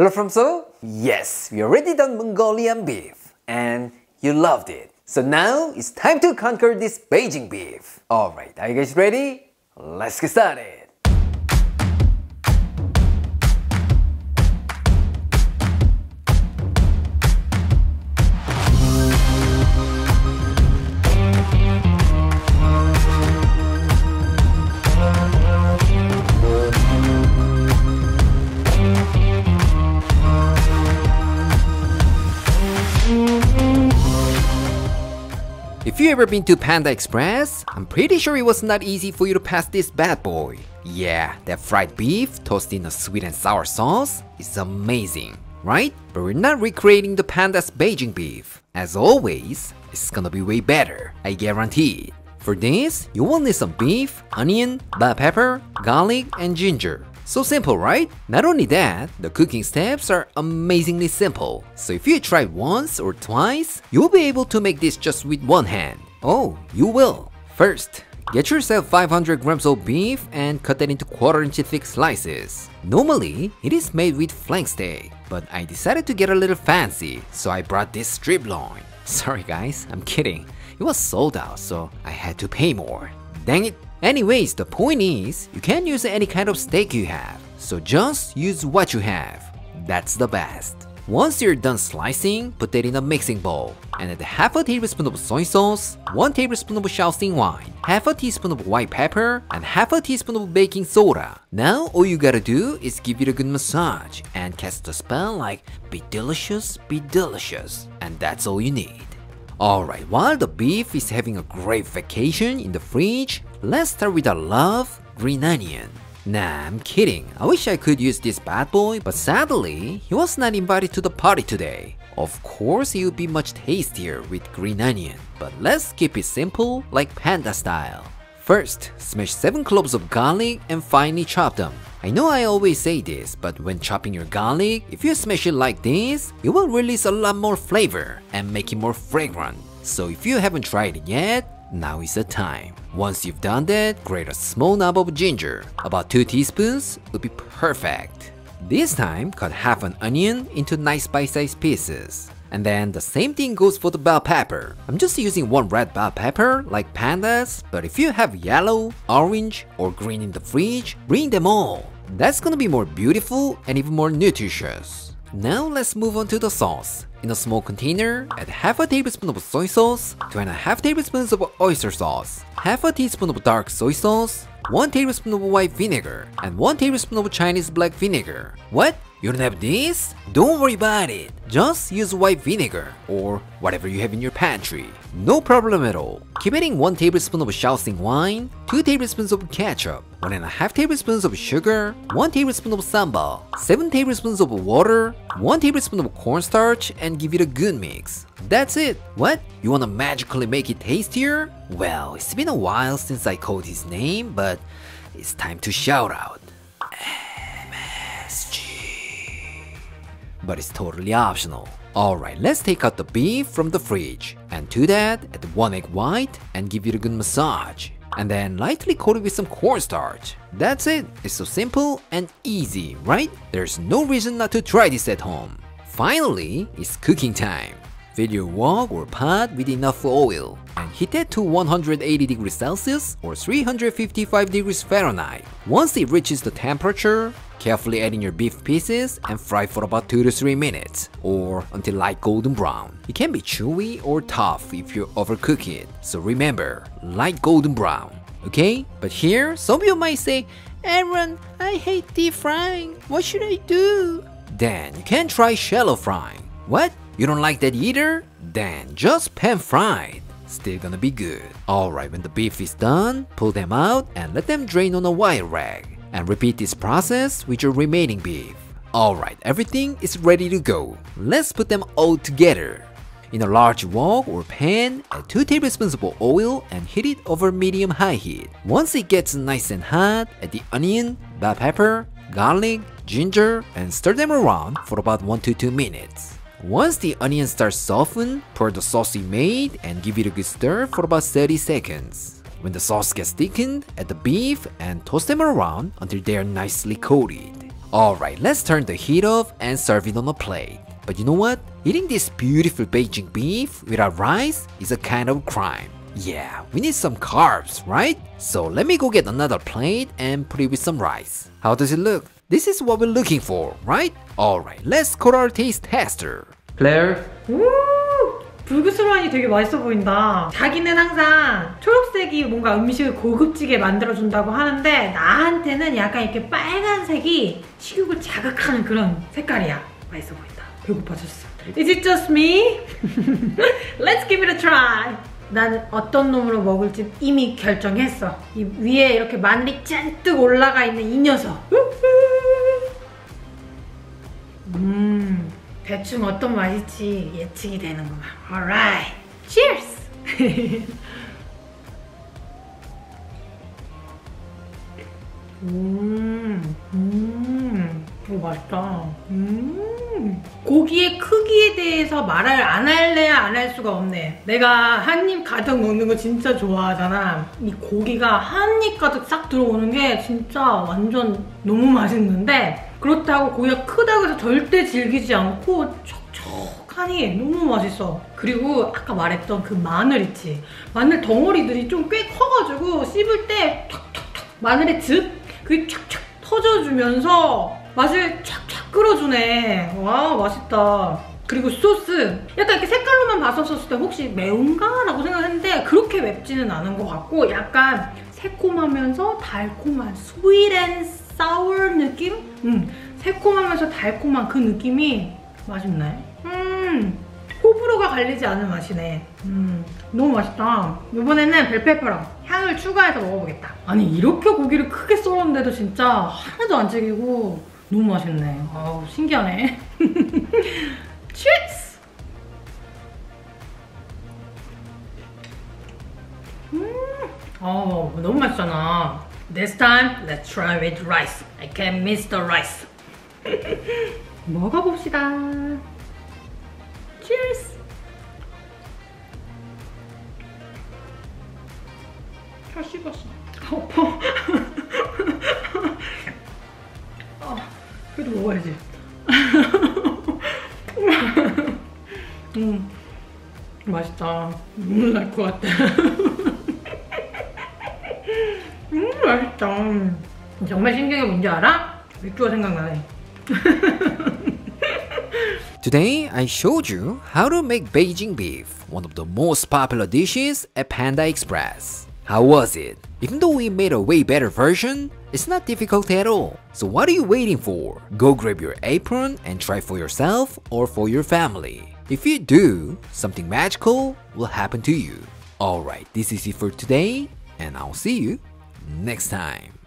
Hello from Seoul? Yes, we already done Mongolian beef and you loved it. So now it's time to conquer this Beijing beef. Alright, are you guys ready? Let's get started. If you ever been to Panda Express, I'm pretty sure it was not easy for you to pass this bad boy. Yeah, that fried beef toasted in a sweet and sour sauce is amazing, right? But we're not recreating the Panda's Beijing beef. As always, it's gonna be way better, I guarantee it. For this, you will need some beef, onion, bell pepper, garlic, and ginger. So simple, right? Not only that, the cooking steps are amazingly simple. So if you try once or twice, you'll be able to make this just with one hand. Oh, you will. First, get yourself 500 grams of beef and cut that into quarter-inch thick slices. Normally, it is made with flank steak, but I decided to get a little fancy, so I brought this strip loin. Sorry guys, I'm kidding. It was sold out, so I had to pay more. Dang it. Anyways, the point is, you can use any kind of steak you have, so just use what you have. That's the best. Once you're done slicing, put that in a mixing bowl and add half a tablespoon of soy sauce, 1 tablespoon of Shaoxing wine, half a teaspoon of white pepper, and half a teaspoon of baking soda. Now all you gotta do is give it a good massage and cast a spell like be delicious, and that's all you need. Alright, while the beef is having a great vacation in the fridge, let's start with our love, green onion. Nah, I'm kidding. I wish I could use this bad boy, but sadly, he was not invited to the party today. Of course, it would be much tastier with green onion, but let's keep it simple like Panda style. First, smash 7 cloves of garlic and finely chop them. I know I always say this, but when chopping your garlic, if you smash it like this, it will release a lot more flavor and make it more fragrant. So if you haven't tried it yet, now is the time. Once you've done that, grate a small knob of ginger. About 2 teaspoons would be perfect. This time, cut half an onion into nice bite-sized pieces. And then the same thing goes for the bell pepper. I'm just using 1 red bell pepper like Panda's, but if you have yellow, orange, or green in the fridge, bring them all. That's gonna be more beautiful and even more nutritious. Now let's move on to the sauce. In a small container, add half a tablespoon of soy sauce, 2.5 tablespoons of oyster sauce, half a teaspoon of dark soy sauce, 1 tablespoon of white vinegar, and 1 tablespoon of Chinese black vinegar. What? You don't have this? Don't worry about it. Just use white vinegar or whatever you have in your pantry. No problem at all. Keep adding 1 tablespoon of Shaoxing wine, 2 tablespoons of ketchup, 1.5 tablespoons of sugar, 1 tablespoon of sambal, 7 tablespoons of water, 1 tablespoon of cornstarch, and give it a good mix. That's it. What? You wanna magically make it tastier? Well, it's been a while since I called his name, but it's time to shout out. But it's totally optional. Alright, let's take out the beef from the fridge. And to that, add 1 egg white and give it a good massage. And then lightly coat it with some cornstarch. That's it. It's so simple and easy, right? There's no reason not to try this at home. Finally, it's cooking time. Fill your wok or pot with enough oil and heat it to 180 degrees Celsius or 355 degrees Fahrenheit. Once it reaches the temperature, carefully add in your beef pieces and fry for about 2 to 3 minutes or until light golden brown. It can be chewy or tough if you overcook it, so remember, light golden brown, okay? But here, some of you might say, Aaron, I hate deep frying, what should I do? Then you can try shallow frying. What? You don't like that either? Then just pan fried. Still gonna be good. Alright, when the beef is done, pull them out and let them drain on a wire rag. And repeat this process with your remaining beef. Alright, everything is ready to go. Let's put them all together. In a large wok or pan, add 2 tablespoons of oil and heat it over medium-high heat. Once it gets nice and hot, add the onion, bell pepper, garlic, ginger, and stir them around for about 1 to 2 minutes. Once the onion starts soften, pour the sauce you made and give it a good stir for about 30 seconds. When the sauce gets thickened, add the beef and toss them around until they are nicely coated. Alright, let's turn the heat off and serve it on a plate. But you know what? Eating this beautiful Beijing beef without rice is a kind of crime. Yeah, we need some carbs, right? So let me go get another plate and put it with some rice. How does it look? This is what we're looking for, right? Alright, let's call our taste tester. Claire? 불구스러운이 되게 맛있어 보인다. 자기는 항상 초록색이 뭔가 음식을 고급지게 만들어준다고 하는데 나한테는 약간 이렇게 빨간색이 식욕을 자극하는 그런 색깔이야. 맛있어 보인다. 배고파졌어. Is it just me? Let's give it a try. 나는 어떤 놈으로 먹을지 이미 결정했어. 이 위에 이렇게 마늘이 잔뜩 올라가 있는 이 녀석. 대충 어떤 맛일지 예측이 되는구만. Alright, cheers! 오, 맛있다. 고기의 크기에 대해서 말을 안 할래야 안 할 수가 없네. 내가 한 입 가득 먹는 거 진짜 좋아하잖아. 이 고기가 한 입 가득 싹 들어오는 게 진짜 완전 너무 맛있는데 그렇다고 고기가 크다고 해서 절대 질기지 않고 촉촉하니 너무 맛있어. 그리고 아까 말했던 그 마늘 있지? 마늘 덩어리들이 좀 꽤 커가지고 씹을 때 톡톡톡 마늘의 즙? 그게 촥촥 터져주면서 맛을 촥촥 끌어주네. 와, 맛있다. 그리고 소스 약간 이렇게 색깔로만 봤었을 때 혹시 매운가? 라고 생각했는데 그렇게 맵지는 않은 것 같고 약간 새콤하면서 달콤한 sweet and sour 느낌? 새콤하면서 달콤한 그 느낌이 맛있네. 호불호가 갈리지 않은 맛이네. 너무 맛있다. 이번에는 벨페퍼랑 향을 추가해서 먹어보겠다. 아니 이렇게 고기를 크게 썰었는데도 진짜 하나도 안 질기고 너무 맛있네. 아우 신기하네. 치즈! 너무 맛있잖아. This time, let's try with rice. I can't miss the rice. 먹어봅시다. Cheers! 잘 씹었어. 아파. 그래도 먹어야지. 맛있다. 눈물 날 것 같아. 맛있다. 정말 신기한 게 뭔지 알아? 맥주가 생각나네. Today, I showed you how to make Beijing beef, one of the most popular dishes at Panda Express. How was it? Even though we made a way better version, it's not difficult at all. So what are you waiting for? Go grab your apron and try for yourself or for your family. If you do, something magical will happen to you. Alright, this is it for today, and I'll see you next time.